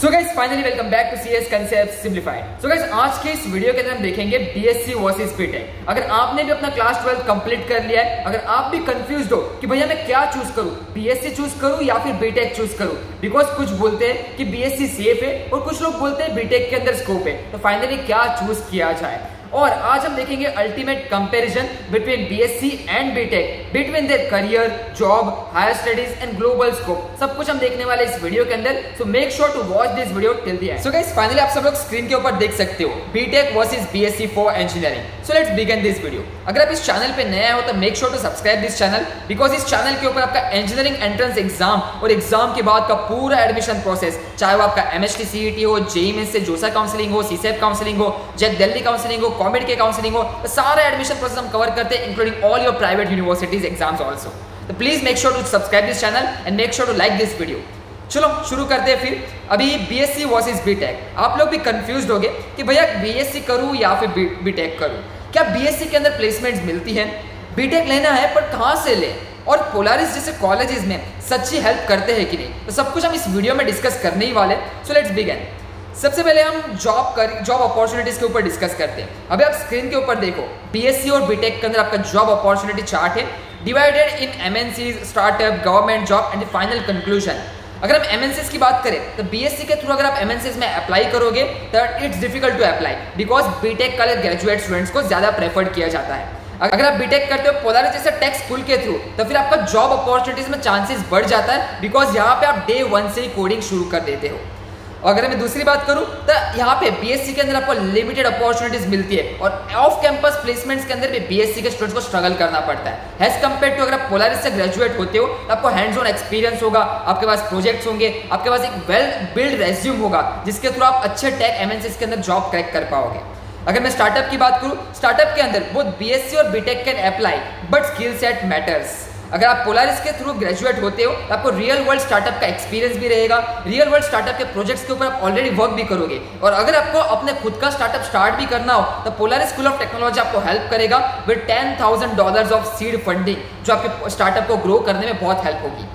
So guys finally welcome back to CS concept simplified. So guys आज के इस video के अंदर हम देखेंगे बीएससी वर्सेस बीटेक। अगर आपने भी अपना क्लास 12 कंप्लीट कर लिया है, अगर आप भी कंफ्यूज्ड हो कि भैया मैं क्या चूज करूं, बीएससी चूज करूं या फिर बीटेक चूज करूं, बिकॉज कुछ बोलते हैं कि बीएससी सेफ है और कुछ लोग बोलते हैं बीटेक के अंदर स्कोप है, तो फाइनली क्या चूज किया जाए। और आज हम देखेंगे ultimate comparison between BSc and BTech, between their career, job, higher studies and global scope. सब कुछ हम देखने वाले इस वीडियो के अंदर, so make sure to watch this video till the end. So guys finally आप सब लोग स्क्रीन के ऊपर देख सकते हो BTech versus BSc for engineering. So let's begin this video. अगर आप इस चैनल पे नए हो तो make sure to subscribe this channel, because इस चैनल के ऊपर आपका इंजीनियरिंग एंट्रेंस एग्जाम और एग्जाम के बाद का पूरा एडमिशन प्रोसेस, चाहे वो आपका एमएचटी सीईटी हो, जेईई मेंस से जोसा काउंसलिंग हो, सीसेट काउंसलिंग हो, जेक दिल्ली काउंसलिंग हो, कॉमेड के काउंसलिंग हो, तो सारा एडमिशन प्रोसेस हम कवर करते हैं, including all your private universities exams also. तो please make sure to subscribe this channel and make sure to like this video. चलो शुरू करते हैं फिर। अभी बीएससी वर्सेस बीटेक, आप लोग भी कंफ्यूज्ड होंगे कि भैया बीएससी करूं या फिर बीटेक करूं, क्या बीएससी के अंदर प्लेसमेंट्स मिलती हैं, बीटेक लेना है पर कहां से लें, और पोलारिस जैसे कॉलेजेस में सच्ची हेल्प करते हैं कि नहीं, तो सब कुछ हम इस वीडियो में डिस्कस करने ही वाले। सो लेट्स बिगिन। सबसे पहले हम जॉब अपॉर्चुनिटीज के ऊपर डिस्कस करते हैं। अभी आप स्क्रीन के ऊपर देखो, बीएससी और बीटेक के अंदर आपका जॉब अपॉर्चुनिटी चार्ट है, divided in MNCs, startup, government job and the final conclusion. अगर हम एमएनसीज की बात करें तो बीएससी के थ्रू अगर आप एमएनसीज में अप्लाई करोगे तो it's difficult to apply, because BTech का ग्रेजुएट स्टूडेंट्स को ज्यादा प्रेफर्ड किया जाता है। अगर आप बीटेक करते हो पोलारिस जैसे टेक स्कूल के थ्रू, तो फिर आपका जॉब अपॉर्चुनिटीज में चांसेस बढ़ जाता है, बिकॉज यहाँ पे आप डे 1 से ही कोडिंग शुरू कर देते हो। अगर मैं दूसरी बात करूं तो यहाँ पे बीएससी के अंदर आपको लिमिटेड अपॉर्चुनिटीज मिलती है, और ऑफ कैंपस प्लेसमेंट्स के अंदर भी बीएससी के स्टूडेंट्स को स्ट्रगल करना पड़ता है एज कंपेयर टू अगर आप पोलारिस से ग्रेजुएट होते हो तो आपको हैंड्स ऑन एक्सपीरियंस होगा, आपके पास प्रोजेक्ट्स होंगे, आपके पास एक वेल बिल्ड रेज्यूम होगा जिसके थ्रू आप अच्छे टेक एमएनसीज के अंदर जॉब क्रैक कर पाओगे। अगर मैं स्टार्टअप की बात करूं, स्टार्टअप के अंदर बोथ बीएससी और BTech can apply, but skill set matters. अगर आप पोलारिस के थ्रू ग्रेजुएट होते हो तो आपको रियल वर्ल्ड स्टार्टअप का एक्सपीरियंस भी रहेगा, रियल वर्ल्ड स्टार्टअप के प्रोजेक्ट्स के ऊपर आप ऑलरेडी वर्क भी करोगे, और अगर आपको अपने खुद का स्टार्टअप स्टार्ट भी करना हो तो पोलारिस स्कूल ऑफ टेक्नोलॉजी आपको हेल्प करेगा विद $10,000 ऑफ सीड फंडिंग, जो आपके स्टार्टअप को ग्रो करने में बहुत हेल्प होगी।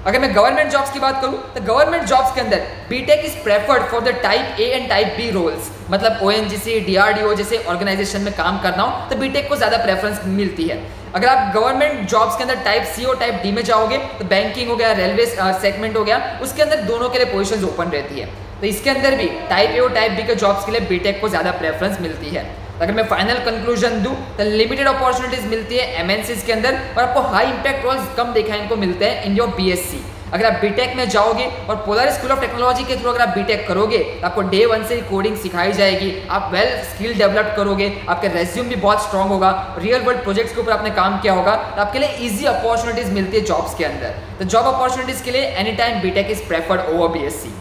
अगर मैं गवर्नमेंट जॉब्स की बात करूं तो गवर्नमेंट जॉब्स के अंदर BTech is preferred for the type A and type B roles, मतलब ओएनजीसी, डीआरडीओ जैसे ऑर्गेनाइजेशन में काम करना हो तो बीटेक को ज्यादा प्रेफरेंस मिलती है। अगर आप गवर्नमेंट जॉब्स के अंदर टाइप सी और टाइप डी में जाओगे तो बैंकिंग हो गया, रेलवे सेगमेंट हो गया, उसके अंदर दोनों के लिए पोजीशंस ओपन रहती है, तो इसके अंदर भी टाइप ए और टाइप बी के जॉब्स के लिए बीटेक को ज्यादा प्रेफरेंस मिलती है। अगर मैं फाइनल कंक्लूजन दूं तो लिमिटेड अपॉर्चुनिटीज मिलती है एमएनसीज के अंदर, और आपको हाई इंपैक्ट रोल्स कम देखने को मिलते हैं इन योर बीएससी। अगर आप बीटेक में जाओगे और पोलारिस स्कूल ऑफ टेक्नोलॉजी के थ्रू अगर आप बीटेक करोगे तो आपको डे 1 से ही कोडिंग सिखाई जाएगी, आप वेल स्किल डेवलप करोगे, आपका रेज्यूम भी बहुत स्ट्रांग होगा, रियल वर्ल्ड प्रोजेक्ट्स के ऊपर आपने काम किया होगा, तो आपके लिए इजी अपॉर्चुनिटीज मिलती है जॉब्स के अंदर। तो जॉब अपॉर्चुनिटीज के लिए any time BTech is preferred over BSc.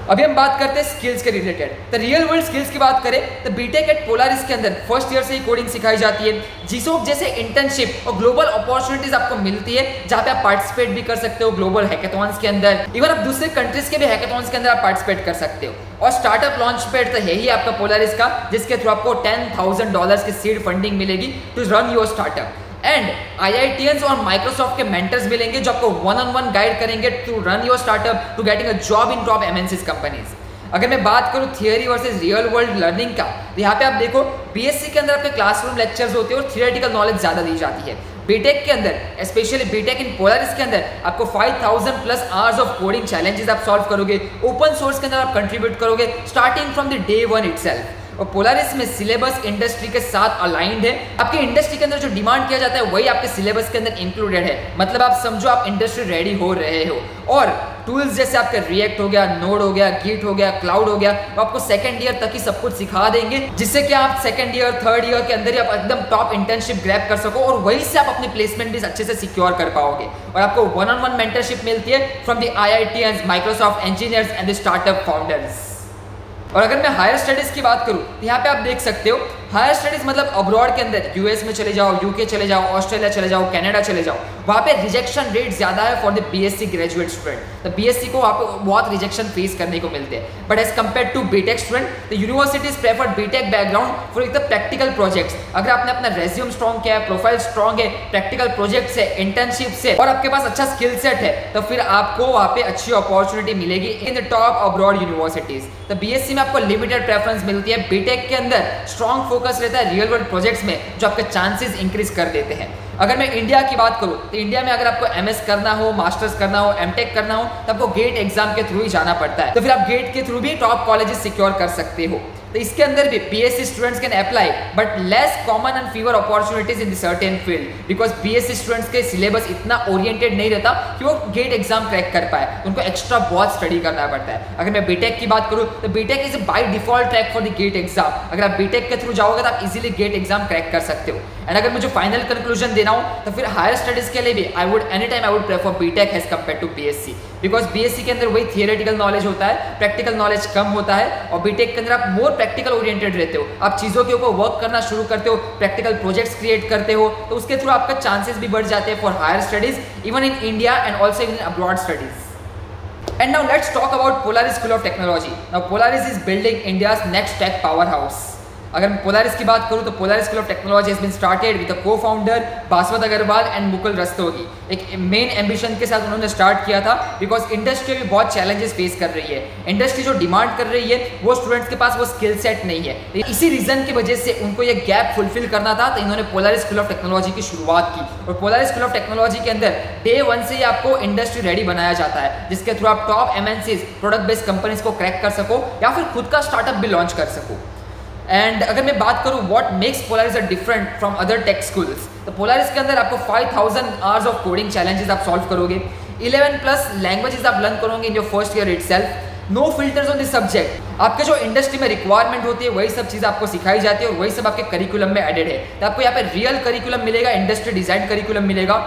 अभी हम बात करते हैं स्किल्स के रिलेटेड। तो रियल वर्ल्ड स्किल्स की बात करें तो बीटेक एट पोलारिस के अंदर फर्स्ट ईयर से ही कोडिंग सिखाई जाती है, जीसोप जैसे इंटर्नशिप और ग्लोबल अपॉर्चुनिटीज आपको मिलती है, जहां पे आप पार्टिसिपेट भी कर सकते हो ग्लोबल हैकेथॉन्स के अंदर, इवन आप दूसरे कंट्रीज के भी हैकेथॉन्स के अंदर आप पार्टिसिपेट कर सकते हो। और स्टार्टअप लॉन्च पैड तो है ही आपका पोलारिस का, जिसके थ्रू आपको $10,000 की सीड फंडिंग मिलेगी to run your startup, and IITians और माइक्रोसॉफ्ट के मेंटर्स मिलेंगे जो आपको 1-on-1 गाइड करेंगे to run your startup, to getting a job in top MNCs companies. अगर मैं बात करूं theory versus real world learning का, तो यहाँ पे आप देखो बीएससी के अंदर आपके क्लासरूम लेक्चर्स होते हैं और थियोरेटिकल नॉलेज ज्यादा दी जाती है। बीटेक के अंदर स्पेशली बीटेक इन पोलारिस के अंदर आपको 5,000+ आवर्स ऑफ कोडिंग चैलेंजेस आप सॉल्व करोगे, ओपन सोर्स के अंदर आप कंट्रीब्यूट करोगे starting from the day 1 itself. और पोलारिस में सिलेबस इंडस्ट्री के साथ अलाइंड है, आपके इंडस्ट्री के अंदर जो डिमांड किया जाता है वही आपके सिलेबस के अंदर इंक्लूडेड है, मतलब आप समझो आप इंडस्ट्री रेडी हो रहे हो। और टूल्स जैसे आपका रिएक्ट हो गया, नोड हो गया, गिट हो गया, क्लाउड हो गया, वो आपको सेकंड ईयर तक ही सब कुछ सिखा देंगे, जिससे कि आप सेकंड ईयर, थर्ड ईयर के अंदर ही आप एकदम टॉप इंटर्नशिप ग्रैब कर सको, और वहीं से आप अपनी प्लेसमेंट भी अच्छे से सिक्योर कर पाओगे। और आपको 1-on-1 मेंटरशिप मिलती है from the IITians, Microsoft engineers and the startup founders. और अगर मैं हायर स्टडीज की बात करूं तो यहाँ पे आप देख सकते हो हायर स्टडीज मतलब अब्रॉड के अंदर यूएस में चले जाओ, यूके चले जाओ, ऑस्ट्रेलिया चले जाओ, कनाडा चले जाओ, वहाँ पे रिजेक्शन रेट ज्यादा है for the BSc graduate student. तो बीएससी को वहाँ पे बहुत रिजेक्शन फेस करने को मिलते हैं। But as compare to BTech student, the universities prefer BTech background for the practical projects. अगर आपने अपना रेज्यूम स्ट्रॉन्ग किया है, प्रोफाइल स्ट्रॉन्ग है, प्रैक्टिकल प्रोजेक्ट से, इंटर्नशिप से, और आपके पास अच्छा स्किल सेट है, तो फिर आपको वहाँ पे अच्छी अपॉर्चुनिटी मिलेगी in the top abroad universities. तो बीएससी में आपको लिमिटेड प्रेफरेंस मिलती है, बीटेक के अंदर स्ट्रॉन्ग फोकस रहता है रियल वर्ल्ड प्रोजेक्ट्स में, जो आपके चांसेस इंक्रीज कर देते हैं। अगर मैं इंडिया की बात करूं तो इंडिया में अगर आपको एमएस करना हो, मास्टर्स करना हो, एमटेक करना हो, तो आपको गेट एग्जाम के थ्रू ही जाना पड़ता है। तो फिर आप गेट के थ्रू भी टॉप कॉलेजेस सिक्योर कर सकते हो। तो इसके अंदर भी BSc students can apply but less common and fever opportunities in the certain field, because BSc students के सिलेबस इतना ओरिएंटेड नहीं रहता कि वो गेट एग्जाम क्रैक कर पाए, उनको एक्स्ट्रा बहुत स्टडी करना पड़ता है। अगर मैं बीटेक की बात करूं तो BTech is by default track for the GATE exam. अगर आप बीटेक के थ्रू जाओगे तो आप इजीली गेट एग्जाम क्रैक कर सकते हो। एंड अगर मुझे फाइनल कंक्लूजन देना हो तो फिर हायर स्टडीज के लिए भी I would prefer BTech as compare to BSc, because BSc के अंदर वही थियोरेटिकल नॉलेज होता है, प्रैक्टिकल नॉलेज कम होता है, और बीटेक के अंदर आप मोर प्रैक्टिकल ओरिएंटेड रहते हो, आप चीजों के ऊपर वर्क करना शुरू करते हो, प्रैक्टिकल प्रोजेक्ट्स क्रिएट करते हो, तो उसके थ्रू आपका चांसेस भी बढ़ जाते हैं for higher studies even in India and also in abroad studies. And now let's talk about Polaris School of Technology. Now Polaris is building India's next tech powerhouse. अगर मैं पोलारिस की बात करूं तो Polaris school of technology has been started with the co-founder Bhaswat Agrawal and Mukul Rastogi. एक main ambition के साथ उन्होंने स्टार्ट किया था, बिकॉज इंडस्ट्री भी बहुत चैलेंजेस फेस कर रही है। इंडस्ट्री जो डिमांड कर रही है वो स्टूडेंट्स के पास वो स्किल सेट नहीं है। इसी रीजन की वजह से उनको ये गैप फुलफिल करना था, तो इन्होंने पोलारिस स्कूल ऑफ टेक्नोलॉजी की शुरुआत की। और पोलारिस स्कूल ऑफ टेक्नोलॉजी के अंदर डे 1 से ही आपको इंडस्ट्री रेडी बनाया जाता है, जिसके थ्रू आप top MNCs, product based companies को क्रैक कर सको या फिर खुद का स्टार्टअप भी लॉन्च कर सको। एंड अगर मैं बात करूं what makes Polaris different from other tech schools, तो पोलारिस के अंदर आपको 5000 आवर्स ऑफ कोडिंग चैलेंजेस आप सॉल्व करोगे, 11+ लैंग्वेजेस आप लर्न करोगे in your first year itself, no filters on this subject. आपके जो इंडस्ट्री में रिक्वायरमेंट होती है वही सब चीज़ आपको सिखाई जाती है और वही सब आपके करिकुलम में एडेड है। तो आपको यहाँ पे रियल करिकुलम मिलेगा, इंडस्ट्री डिजाइन करिकुलम मिलेगा,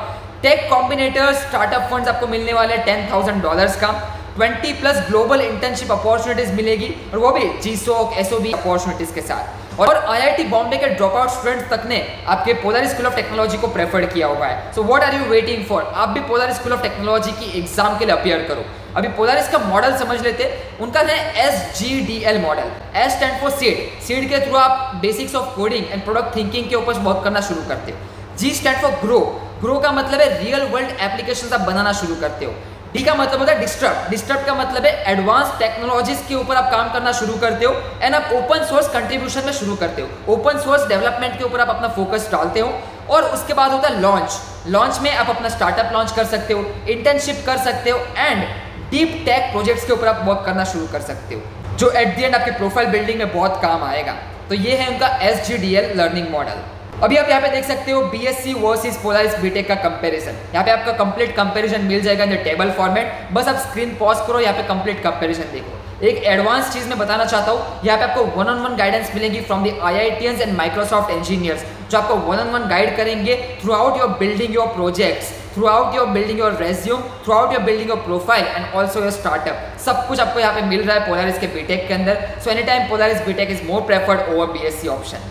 टेक कॉम्बिनेटर्स, स्टार्टअप फंड्स आपको मिलने वाले हैं $10,000 का, 20+ ग्लोबल इंटर्नशिप अपॉर्चुनिटीज मिलेगी, और वो भी GSOC, SOB अपॉर्चुनिटीज के साथ। और IIT बॉम्बे के ड्रॉप आउट स्टूडेंट्स तक ने आपके पोलारिस स्कूल ऑफ टेक्नोलॉजी को प्रेफर किया हुआ है। So what are you waiting for? आप भी पोलारिस स्कूल ऑफ टेक्नोलॉजी की एग्जाम के लिए अपियर करो। अभी पोलारिस का मॉडल समझ लेते हैं, उनका है SGDL model. S stand for seed, seed के थ्रू आप basics of coding and product thinking के ऊपर वर्क करना शुरू करते हो। G stand for grow, grow का मतलब है रियल वर्ल्ड एप्लीकेशंस आप बनाना शुरू करते हो। D का मतलब होता है डिस्टर्ब, डिस्टर्ब का मतलब है एडवांस टेक्नोलॉजीज के ऊपर आप काम करना शुरू करते हो, एंड आप ओपन सोर्स कंट्रीब्यूशन में शुरू करते हो, ओपन सोर्स डेवलपमेंट के ऊपर आप अपना फोकस डालते हो। और उसके बाद होता है लॉन्च, लॉन्च में आप अपना स्टार्टअप लॉन्च कर सकते हो, इंटर्नशिप कर सकते हो, एंड डीप टेक प्रोजेक्ट्स के ऊपर आप वर्क करना शुरू कर सकते हो, जो एट द एंड आपके प्रोफाइल बिल्डिंग में बहुत काम आएगा। तो ये है उनका SGDL लर्निंग मॉडल। अभी आप यहाँ पे देख सकते हो BSc वर्सेस पोलारिस बीटेक का कंपैरिजन। यहाँ पे आपका कंप्लीट कंपैरिजन मिल जाएगा इन द टेबल फॉर्मेट। बस आप स्क्रीन पॉज करो, यहाँ पे कंप्लीट कंपैरिजन देखो। एक एडवांस चीज मैं बताना चाहता हूँ, यहाँ पे आपको 1-on-1 गाइडेंस मिलेगी from the IITians and Microsoft engineers, जो आपको 1-on-1 गाइड करेंगे through out your building your projects, through out your building your resume, through out your building your profile and also your startup. सब कुछ आपको यहाँ पे मिल रहा है पोलारिस के बीटेक के अंदर। So any time Polaris BTech is more preferred over BSc option.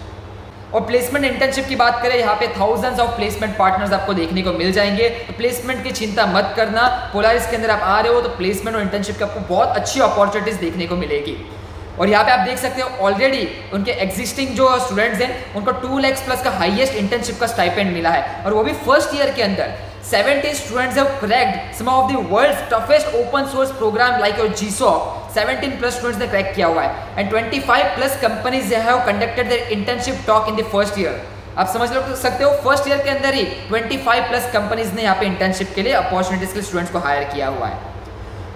और प्लेसमेंट इंटर्नशिप की बात करें, यहाँ पे थाउजेंड्स ऑफ प्लेसमेंट पार्टनर्स आपको देखने को मिल जाएंगे। तो प्लेसमेंट की चिंता मत करना, पोलारिस के अंदर आप आ रहे हो तो प्लेसमेंट और इंटर्नशिप की आपको बहुत अच्छी अपॉर्चुनिटीज देखने को मिलेगी। और यहाँ पे आप देख सकते हो ऑलरेडी उनके एग्जिस्टिंग जो स्टूडेंट्स हैं उनको 2 लाख+ का हाईएस्ट इंटर्नशिप का स्टाइपेंड मिला है, और वो भी फर्स्ट ईयर के अंदर। 70 students have cracked some of the world's toughest open source program like your GSOC. 17+ students ने क्रैक किया हुआ है, and 25+ companies have conducted their internship talk in the first year. आप समझ सकते हो फर्स्ट ईयर के अंदर ही 25+ कंपनीज ने यहाँ पे इंटर्नशिप के लिए अपॉर्चुनिटीज के स्टूडेंट्स को हायर किया हुआ है।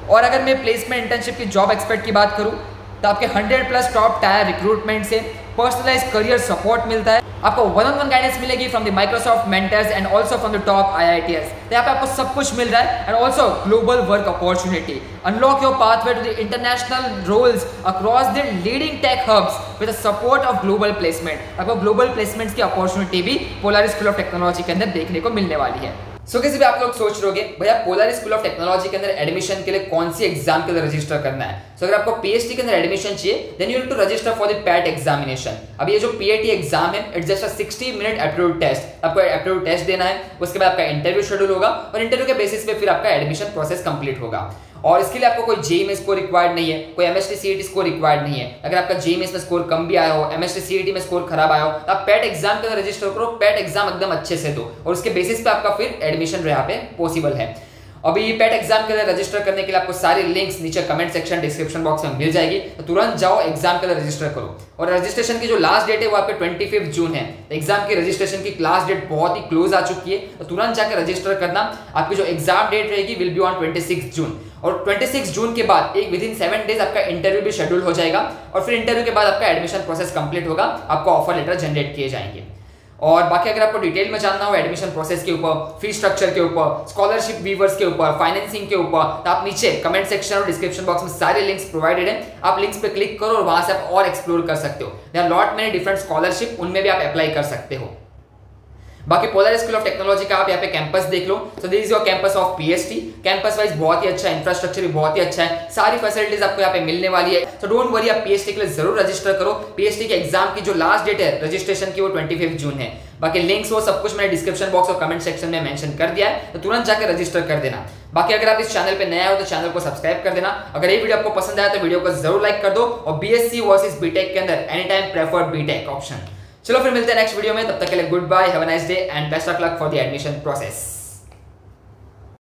और अगर मैं प्लेसमेंट इंटर्नशिप की जॉब एक्सपर्ट की बात करूँ तो आपके 100+ टॉप टायर रिक्रूटमेंट से पर्सनलाइज्ड करियर सपोर्ट मिलता है, आपको 1-on-1 गाइडेंस मिलेगी from the Microsoft mentors and also from the top IITians। तो यहाँ पे आपको सब कुछ मिल रहा है, and also global work opportunity. Unlock your pathway to the international roles across the leading tech hubs with the support of global placement. आपको ग्लोबल प्लेसमेंट्स की अपॉर्चुनिटी भी पोलारिस स्कूल ऑफ टेक्नोलॉजी के अंदर देखने को मिलने वाली है। सो कैसे भी आप लोग सोच रहे होगे भैया पोलारिस स्कूल ऑफ टेक्नोलॉजी के अंदर एडमिशन के लिए कौन सी एग्जाम के लिए रजिस्टर करना है। सो अगर आपको पीएचडी के अंदर एडमिशन चाहिए then you need to register for the PAT examination. अब ये जो पीएटी एग्जाम है it's just a 60 minute aptitude test. आपको एप्टीट्यूड टेस्ट देना है, उसके बाद आपका इंटरव्यू शेड्यूल होगा और इंटरव्यू के बेसिस पे फिर आपका एडमिशन प्रोसेस कंप्लीट होगा। और इसके लिए आपको कोई जेईई में स्कोर रिक्वायर्ड नहीं है, कोई एमएसटी सीईटी स्कोर रिक्वायर्ड नहीं है। अगर आपका जेईई में स्कोर कम भी आया हो, एमएसटी सीईटी में स्कोर खराब आया हो, तो आप पैट एग्जाम के अंदर रजिस्टर करो, पैट एग्जाम एकदम अच्छे से दो और उसके बेसिस पे आपका फिर एडमिशन यहाँ पे पॉसिबल है। अभी पैट एग्जाम के लिए रजिस्टर करने के लिए आपको सारी लिंक्स नीचे कमेंट सेक्शन डिस्क्रिप्शन बॉक्स में मिल जाएगी, तो तुरंत जाओ एग्जाम के लिए रजिस्टर करो। और रजिस्ट्रेशन की जो लास्ट डेट है वो आपके 25 जून है। एग्जाम की रजिस्ट्रेशन की लास्ट डेट बहुत ही क्लोज आ चुकी है, तो तुरंत जाकर रजिस्टर करना। आपकी जो एग्जाम डेट रहेगी विल बी ऑन 26 जून और 26 जून के बाद एक विदिन 7 डेज आपका इंटरव्यू भी शेड्यूल हो जाएगा और फिर इंटरव्यू के बाद आपका एडमिशन प्रोसेस कंप्लीट होगा, आपको ऑफर लेटर जनरेट किए जाएंगे। और बाकी अगर आपको डिटेल में जानना हो एडमिशन प्रोसेस के ऊपर, फी स्ट्रक्चर के ऊपर, स्कॉलरशिप वीवर्स के ऊपर, फाइनेंसिंग के ऊपर, तो आप नीचे कमेंट सेक्शन और डिस्क्रिप्शन बॉक्स में सारे लिंक्स प्रोवाइडेड हैं। आप लिंक्स पे क्लिक करो और वहां से आप और एक्सप्लोर कर सकते हो। There are lot many different scholarship, उनमें भी आप अप्लाई कर सकते हो। बाकी पोलारिस स्कूल ऑफ टेक्नोलॉजी का आप यहाँ पे कैंपस देख लो। So this is your campus of PhD. Campus wise बहुत ही अच्छा है, इंफ्रास्ट्रक्चर भी बहुत ही अच्छा है, सारी फैसिलिटीज आपको यहाँ पे मिलने वाली है। सो डोंट वरी, आप पीएचडी के लिए जरूर रजिस्टर करो। पीएचडी के एग्जाम की जो लास्ट डेट है रजिस्ट्रेशन की वो 25 जून है। बाकी लिंक्स वो सब कुछ मैंने डिस्क्रिप्शन बॉक्स और कमेंट सेक्शन में मेंशन कर दिया है, तो तुरंत जाकर रजिस्टर कर देना। बाकी अगर आप इस चैनल पे नया हो तो चैनल को सब्सक्राइब कर देना। अगर ये वीडियो आपको पसंद आया तो वीडियो को जरूर लाइक कर दो और बीएससी वर्सेस बीटेक के अंदर any time preferred BTech option. चलो फिर मिलते हैं नेक्स्ट वीडियो में, तब तक के लिए goodbye, have a nice day and best of luck for the admission process.